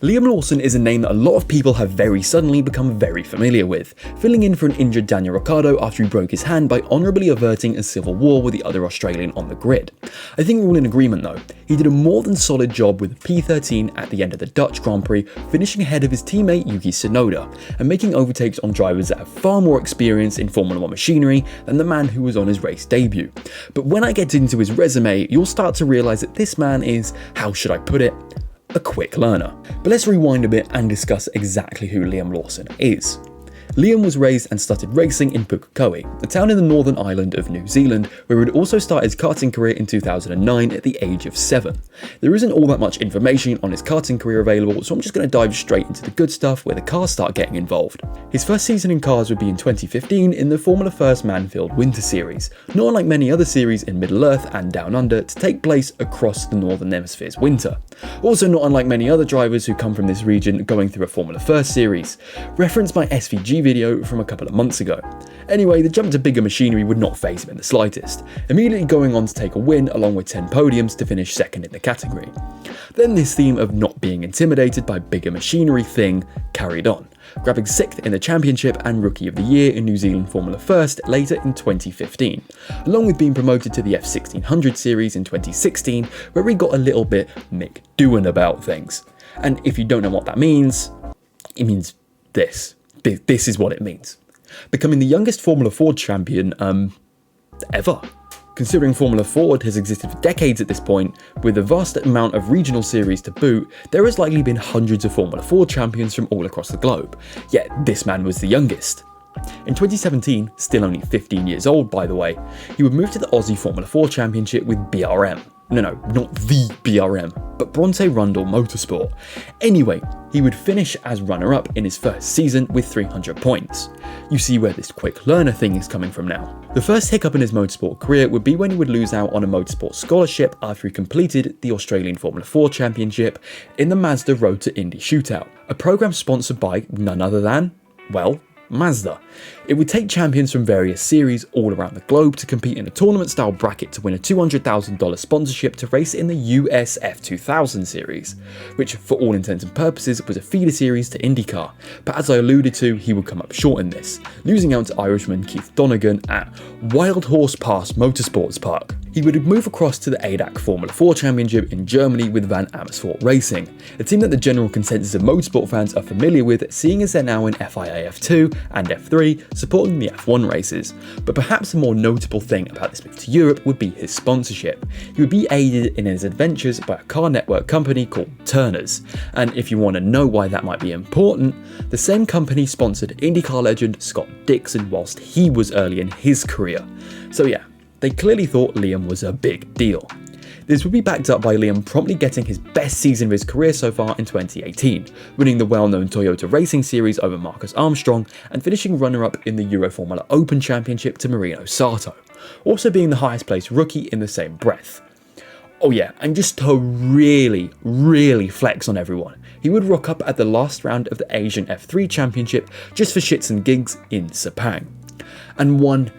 Liam Lawson is a name that a lot of people have very suddenly become very familiar with, filling in for an injured Daniel Ricciardo after he broke his hand by honourably averting a civil war with the other Australian on the grid. I think we're all in agreement though, he did a more than solid job with P13 at the end of the Dutch Grand Prix, finishing ahead of his teammate Yuki Tsunoda, and making overtakes on drivers that have far more experience in Formula 1 machinery than the man who was on his race debut. But when I get into his resume, you'll start to realise that this man is, how should I put it, a quick learner. But let's rewind a bit and discuss exactly who Liam Lawson is. Liam was raised and started racing in Pukekohe, a town in the northern island of New Zealand, where he would also start his karting career in 2009 at the age of 7. There isn't all that much information on his karting career available, so I'm just going to dive straight into the good stuff where the cars start getting involved. His first season in cars would be in 2015 in the Formula First Manfield Winter Series, not unlike many other series in Middle Earth and Down Under to take place across the Northern Hemisphere's winter. Also not unlike many other drivers who come from this region going through a Formula First series, referenced my SVG video from a couple of months ago. Anyway, the jump to bigger machinery would not faze him in the slightest, immediately going on to take a win along with 10 podiums to finish second in the category. Then this theme of not being intimidated by bigger machinery thing carried on, grabbing 6th in the championship and Rookie of the Year in New Zealand Formula First later in 2015, along with being promoted to the F1600 series in 2016, where he got a little bit Mick doing about things. And if you don't know what that means, it means this. This is what it means. Becoming the youngest Formula Ford champion, ever. Considering Formula Ford has existed for decades at this point, with a vast amount of regional series to boot, there has likely been hundreds of Formula Ford champions from all across the globe, yet this man was the youngest. In 2017, still only 15 years old by the way, he would move to the Aussie Formula 4 Championship with BRM. No, not the BRM, but Bronte Rundle Motorsport. Anyway, he would finish as runner-up in his first season with 300 points. You see where this quick learner thing is coming from now. The first hiccup in his motorsport career would be when he would lose out on a motorsport scholarship after he completed the Australian Formula 4 Championship in the Mazda Road to Indy Shootout, a program sponsored by none other than, well, Mazda. It would take champions from various series all around the globe to compete in a tournament-style bracket to win a $200,000 sponsorship to race in the US F2000 series, which for all intents and purposes was a feeder series to IndyCar, but as I alluded to, he would come up short in this, losing out to Irishman Keith Donegan at Wild Horse Pass Motorsports Park. He would move across to the ADAC Formula 4 Championship in Germany with Van Amersfoort Racing, a team that the general consensus of motorsport fans are familiar with, seeing as they're now in FIA F2 and F3 supporting the F1 races. But perhaps a more notable thing about this move to Europe would be his sponsorship. He would be aided in his adventures by a car network company called Turner's, and if you want to know why that might be important, the same company sponsored IndyCar legend Scott Dixon whilst he was early in his career. So yeah, they clearly thought Liam was a big deal. This would be backed up by Liam promptly getting his best season of his career so far in 2018, winning the well-known Toyota Racing Series over Marcus Armstrong and finishing runner-up in the Euro Formula Open Championship to Marino Sato, also being the highest placed rookie in the same breath. Oh yeah, and just to really flex on everyone, he would rock up at the last round of the Asian F3 Championship just for shits and gigs in Sepang, and won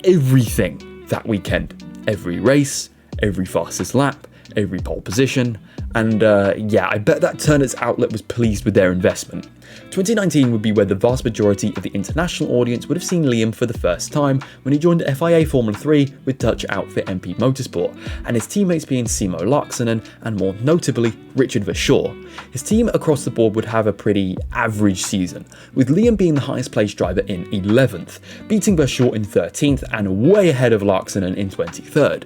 everything that weekend. Every race, every fastest lap, every pole position, and yeah, I bet that Turner's outlet was pleased with their investment. 2019 would be where the vast majority of the international audience would have seen Liam for the first time when he joined FIA Formula 3 with Dutch outfit MP Motorsport, and his teammates being Simo Laaksonen and more notably Richard Verschoor. His team across the board would have a pretty average season, with Liam being the highest placed driver in 11th, beating Verschoor in 13th and way ahead of Laaksonen in 23rd.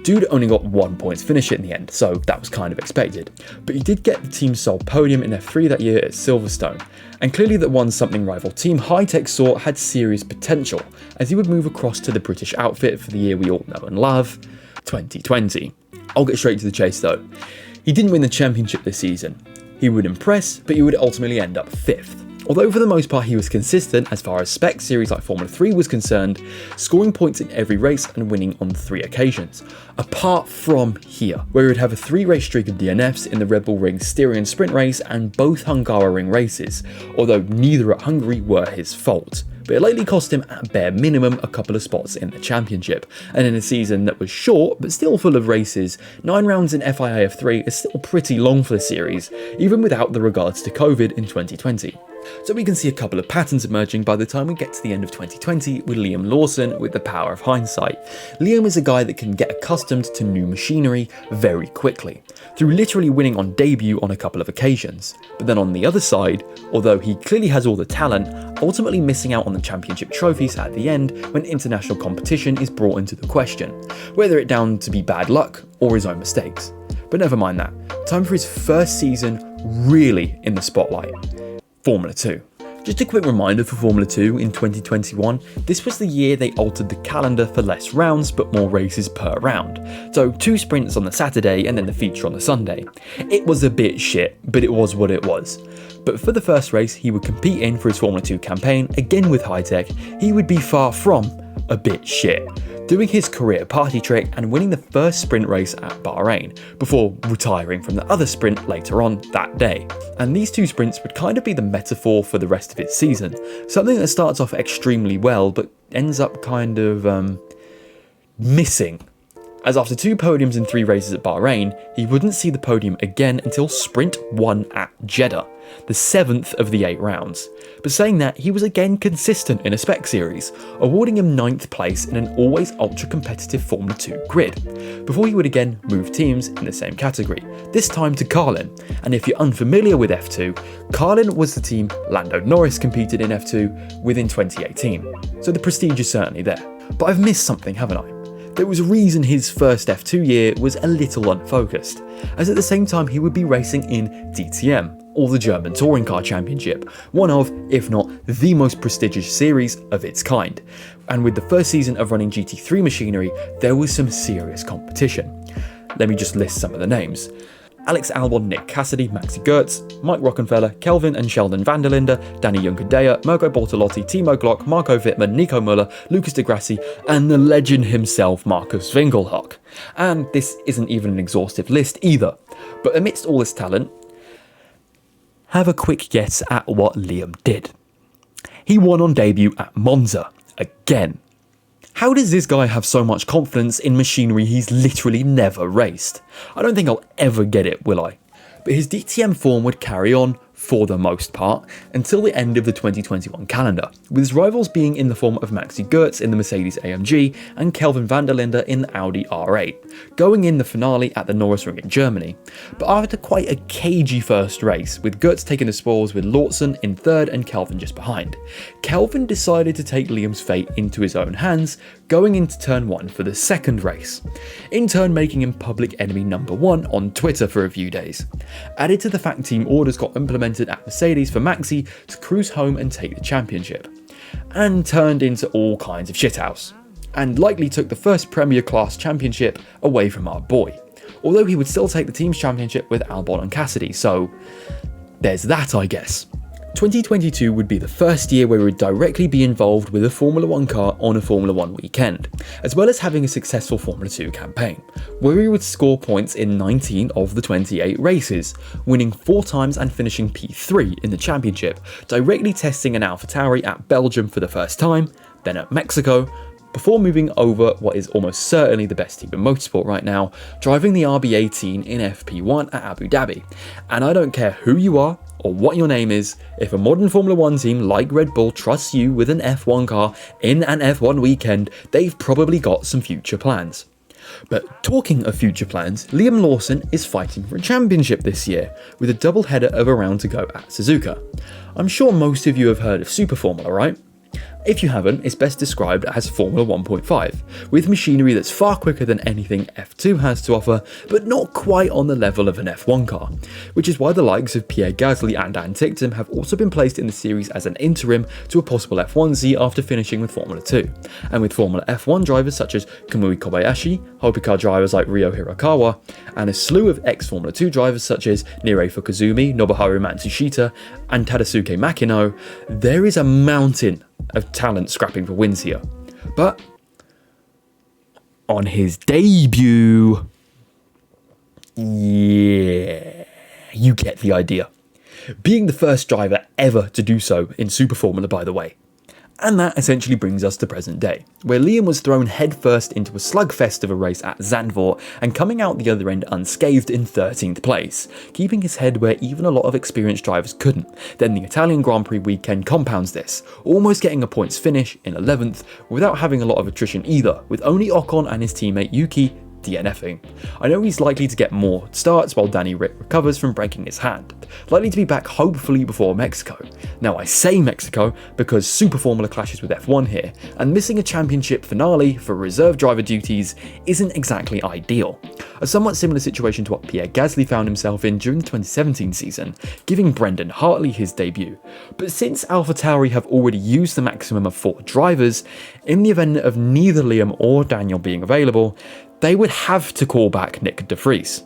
Dude only got 1 point finish in the end, so that was kind of expected, but he did get the team's sole podium in F3 that year at Silverstone, and clearly that one something rival team High-Tech saw had serious potential, as he would move across to the British outfit for the year we all know and love, 2020. I'll get straight to the chase though. He didn't win the championship this season. He would impress, but he would ultimately end up 5th. Although for the most part he was consistent as far as spec series like Formula 3 was concerned, scoring points in every race and winning on 3 occasions. Apart from here, where he would have a 3-race streak of DNFs in the Red Bull Ring Styrian sprint race and both Hungaroring races, although neither at Hungary were his fault. but it likely cost him at bare minimum a couple of spots in the championship. And in a season that was short but still full of races, 9 rounds in FIA F3 is still pretty long for the series, even without the regards to COVID in 2020. So we can see a couple of patterns emerging by the time we get to the end of 2020 with Liam Lawson with the power of hindsight. Liam is a guy that can get accustomed to new machinery very quickly, through literally winning on debut on a couple of occasions. But then on the other side, although he clearly has all the talent, ultimately missing out on the championship trophies at the end when international competition is brought into the question, whether it down to be bad luck or his own mistakes. But never mind that, time for his first season really in the spotlight. Formula 2. Just a quick reminder for Formula 2 in 2021, this was the year they altered the calendar for less rounds but more races per round. So 2 sprints on the Saturday and then the feature on the Sunday. It was a bit shit, but it was what it was. But for the first race he would compete in for his Formula 2 campaign, again with high tech, he would be far from a bit shit, doing his career party trick and winning the first sprint race at Bahrain, before retiring from the other sprint later on that day. And these 2 sprints would kind of be the metaphor for the rest of his season, something that starts off extremely well but ends up kind of missing. As after 2 podiums in 3 races at Bahrain, he wouldn't see the podium again until Sprint 1 at Jeddah, the 7th of the 8 rounds. But saying that, he was again consistent in a spec series, awarding him 9th place in an always ultra-competitive Formula 2 grid, before he would again move teams in the same category, this time to Carlin. And if you're unfamiliar with F2, Carlin was the team Lando Norris competed in F2 with in 2018, so the prestige is certainly there. But I've missed something, haven't I? There was a reason his first F2 year was a little unfocused, as at the same time he would be racing in DTM, or the German Touring Car Championship, one of, if not the most prestigious series of its kind. And with the first season of running GT3 machinery, there was some serious competition. Let me just list some of the names. Alex Albon, Nick Cassidy, Maxi Goetz, Mike Rockenfeller, Kelvin and Sheldon van der Linde, Danny Juncadella, Mirko Bortolotti, Timo Glock, Marco Wittmann, Nico Müller, Lucas de Grassi, and the legend himself, Markus Winkelhock. And this isn't even an exhaustive list either. But amidst all this talent, have a quick guess at what Liam did. He won on debut at Monza, again. How does this guy have so much confidence in machinery he's literally never raced? I don't think I'll ever get it, will I? But his DTM form would carry on, for the most part, until the end of the 2021 calendar, with his rivals being in the form of Maxi Goetz in the Mercedes AMG and Kelvin van der Linde in the Audi R8, going in the finale at the Nürburgring in Germany. But after quite a cagey first race, with Goetz taking the spoils with Lawson in 3rd and Kelvin just behind, Kelvin decided to take Liam's fate into his own hands, going into turn 1 for the 2nd race, in turn making him public enemy number 1 on Twitter for a few days. Added to the fact team orders got implemented at Mercedes for Maxi to cruise home and take the championship, and turned into all kinds of shithouse, and likely took the first Premier Class championship away from our boy, although he would still take the team's championship with Albon and Cassidy, so there's that, I guess. 2022 would be the first year where we would directly be involved with a Formula 1 car on a Formula 1 weekend, as well as having a successful Formula 2 campaign, where we would score points in 19 of the 28 races, winning 4 times and finishing P3 in the championship, directly testing an AlphaTauri at Belgium for the first time, then at Mexico, before moving over what is almost certainly the best team in motorsport right now, driving the RB18 in FP1 at Abu Dhabi. And I don't care who you are or what your name is, if a modern Formula 1 team like Red Bull trusts you with an F1 car in an F1 weekend, they've probably got some future plans. But talking of future plans, Liam Lawson is fighting for a championship this year, with a double header of a round to go at Suzuka. I'm sure most of you have heard of Super Formula, right? If you haven't, it's best described as Formula 1.5, with machinery that's far quicker than anything F2 has to offer, but not quite on the level of an F1 car, which is why the likes of Pierre Gasly and Dan Ticktum have also been placed in the series as an interim to a possible F1Z after finishing with Formula 2, and with Formula F1 drivers such as Kamui Kobayashi, hypercar drivers like Ryo Hirakawa, and a slew of ex-Formula 2 drivers such as Nirei Fukuzumi, Nobuharu Matsushita, and Tadasuke Makino, there is a mountain of talent scrapping for wins here. But on his debut, yeah, you get the idea. Being the first driver ever to do so in Super Formula, by the way. And that essentially brings us to present day, where Liam was thrown headfirst into a slugfest of a race at Zandvoort and coming out the other end unscathed in 13th place, keeping his head where even a lot of experienced drivers couldn't. Then the Italian Grand Prix weekend compounds this, almost getting a points finish in 11th without having a lot of attrition either, with only Ocon and his teammate Yuki DNFing. I know he's likely to get more starts while Danny Rick recovers from breaking his hand, likely to be back hopefully before Mexico. Now I say Mexico because Super Formula clashes with F1 here, and missing a championship finale for reserve driver duties isn't exactly ideal. A somewhat similar situation to what Pierre Gasly found himself in during the 2017 season, giving Brendan Hartley his debut. But since AlphaTauri have already used the maximum of 4 drivers, in the event of neither Liam or Daniel being available, they would have to call back Nick de Vries.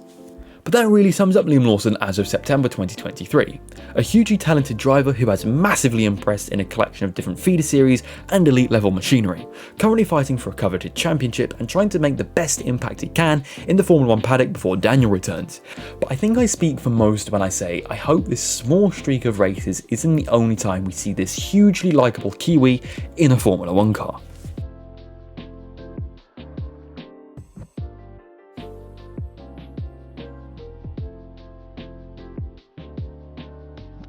But that really sums up Liam Lawson as of September 2023, a hugely talented driver who has massively impressed in a collection of different feeder series and elite level machinery, currently fighting for a coveted championship and trying to make the best impact he can in the Formula 1 paddock before Daniel returns. But I think I speak for most when I say I hope this small streak of races isn't the only time we see this hugely likeable Kiwi in a Formula 1 car.